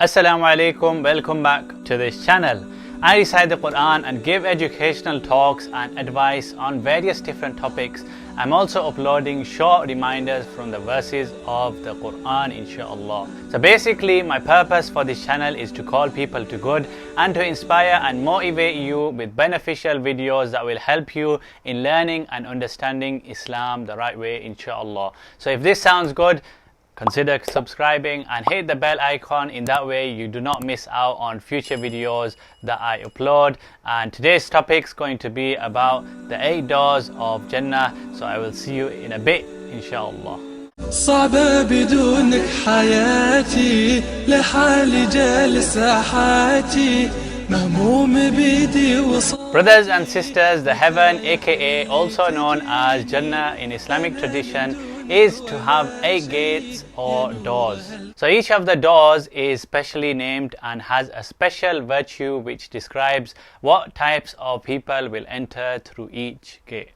Assalamu alaikum, welcome back to this channel. I recite the Quran and give educational talks and advice on various different topics. I'm also uploading short reminders from the verses of the Quran, inshallah. So basically my purpose for this channel is to call people to good and to inspire and motivate you with beneficial videos that will help you in learning and understanding Islam the right way, inshallah. So if this sounds good, consider subscribing and hit the bell icon. In that way you do not miss out on future videos that I upload. And today's topic is going to be about the 8 doors of Jannah. So I will see you in a bit, inshallah. صعبة بدونك حياتي لحالي جالس حياتي مهموم بيدي وصار. Brothers and sisters, the heaven, aka also known as Jannah in Islamic tradition, is to have 8 gates or doors. So each of the doors is specially named and has a special virtue which describes what types of people will enter through each gate.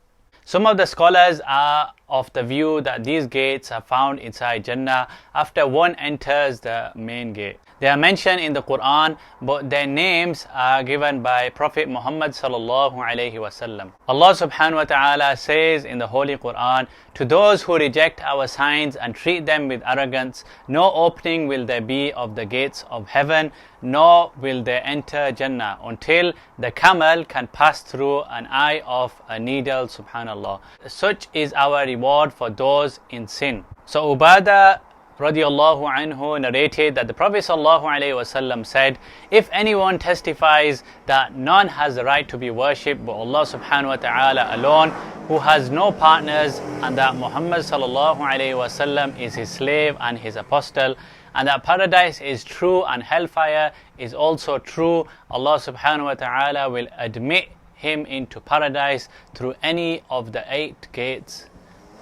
Some of the scholars are of the view that these gates are found inside Jannah after one enters the main gate. They are mentioned in the Quran, but their names are given by Prophet Muhammad sallallahu alaihi wasallam. Allah subhanahu wa ta'ala says in the Holy Quran, "To those who reject our signs and treat them with arrogance, no opening will there be of the gates of heaven, nor will they enter Jannah until the camel can pass through an eye of a needle." Subhanallah. Such is our reward for those in sin. So Ubadah radiallahu anhu narrated that the Prophet sallallahu alaihi wasallam said, "If anyone testifies that none has the right to be worshipped but Allah subhanahu wa ta'ala alone, who has no partners, and that Muhammad sallallahu alaihi wasallam is his slave and his apostle, and that paradise is true and hellfire is also true, Allah subhanahu wa ta'ala will admit him into paradise through any of the 8 gates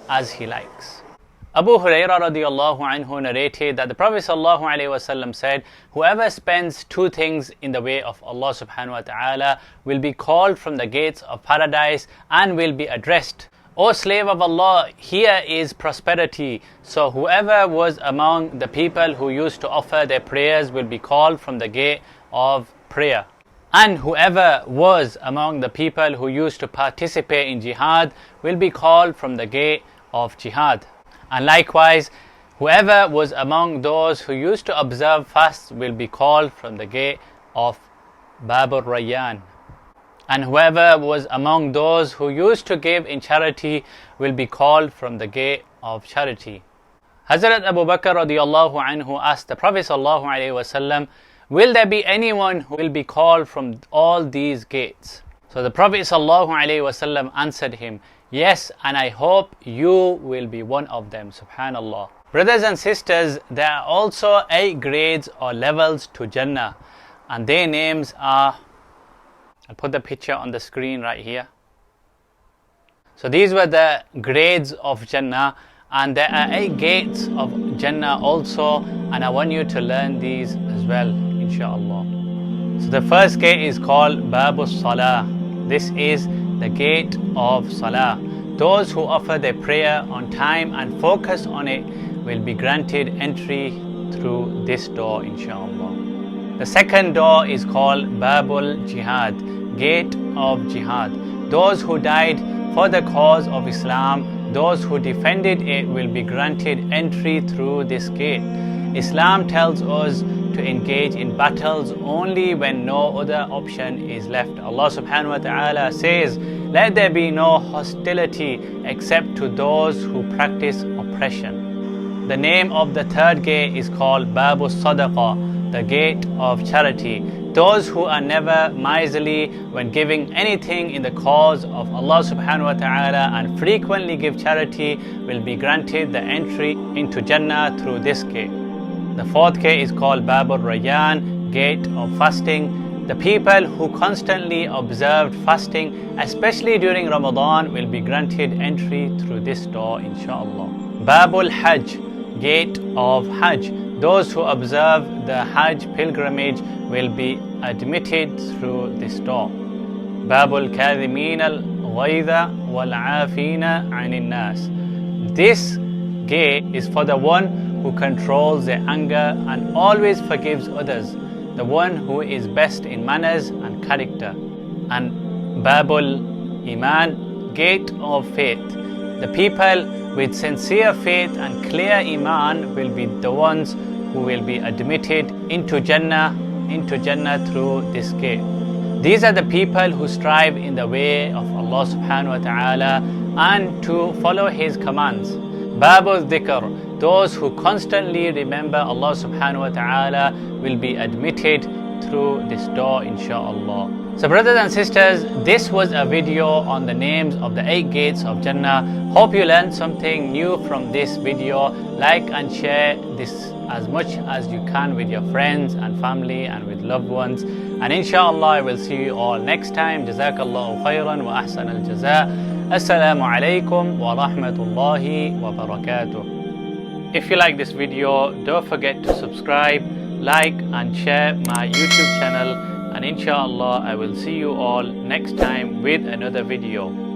as he likes." Abu Hurairah radiallahu anhu narrated that the Prophet sallallahu alaihi wasallam said, "Whoever spends 2 things in the way of Allah subhanahu wa ta'ala will be called from the gates of paradise and will be addressed, 'O slave of Allah, here is prosperity.' So whoever was among the people who used to offer their prayers will be called from the gate of prayer. And whoever was among the people who used to participate in jihad will be called from the gate of jihad. And likewise, whoever was among those who used to observe fasts will be called from the gate of Babur Rayyan. And whoever was among those who used to give in charity will be called from the gate of charity." Hazrat Abu Bakr radiallahu anhu asked the Prophet sallallahu alaihi wasallam, "Will there be anyone who will be called from all these gates?" So the Prophet sallallahu alaihi wasallam answered him, "Yes, and I hope you will be one of them." Subhanallah. Brothers and sisters, there are also 8 grades or levels to Jannah, and their names are, I'll put the picture on the screen right here. So these were the grades of Jannah, and there are 8 gates of Jannah also, and I want you to learn these as well, inshallah. So the first gate is called Babus Salah. This is the gate of Salah. Those who offer their prayer on time and focus on it will be granted entry through this door, inshallah. The second door is called Babul Jihad, gate of Jihad. Those who died for the cause of Islam, those who defended it will be granted entry through this gate. Islam tells us to engage in battles only when no other option is left. Allah subhanahu wa ta'ala says, "Let there be no hostility except to those who practice oppression." The name of the third gate is called Babu Sadaqah, the gate of charity. Those who are never miserly when giving anything in the cause of Allah subhanahu wa ta'ala and frequently give charity will be granted the entry into Jannah through this gate. The fourth gate is called Babur Rayyan, gate of fasting. The people who constantly observed fasting, especially during Ramadan, will be granted entry through this door, inshallah. Babul Hajj, gate of Hajj. Those who observe the Hajj pilgrimage will be admitted through this door. Babul Kadhimin al-Ghayza wal-Afina 'anil nas. This gate is for the one who controls their anger and always forgives others, the one who is best in manners and character. And Babul Iman, gate of faith. The people with sincere faith and clear Iman will be the ones who will be admitted into Jannah through this gate. These are the people who strive in the way of Allah subhanahu wa ta'ala and to follow His commands. Babul Dhikr, those who constantly remember Allah subhanahu wa ta'ala will be admitted through this door, inshaAllah. So brothers and sisters, this was a video on the names of the 8 gates of Jannah. Hope you learned something new from this video. Like and share this as much as you can with your friends and family and with loved ones. And inshallah I will see you all next time. Jazakallahu khairan wa ahsan al-jaza. Assalamu alaikum wa rahmatullahi wa barakatuh. If you like this video, don't forget to subscribe, like and share my YouTube channel. And inshallah I will see you all next time with another video.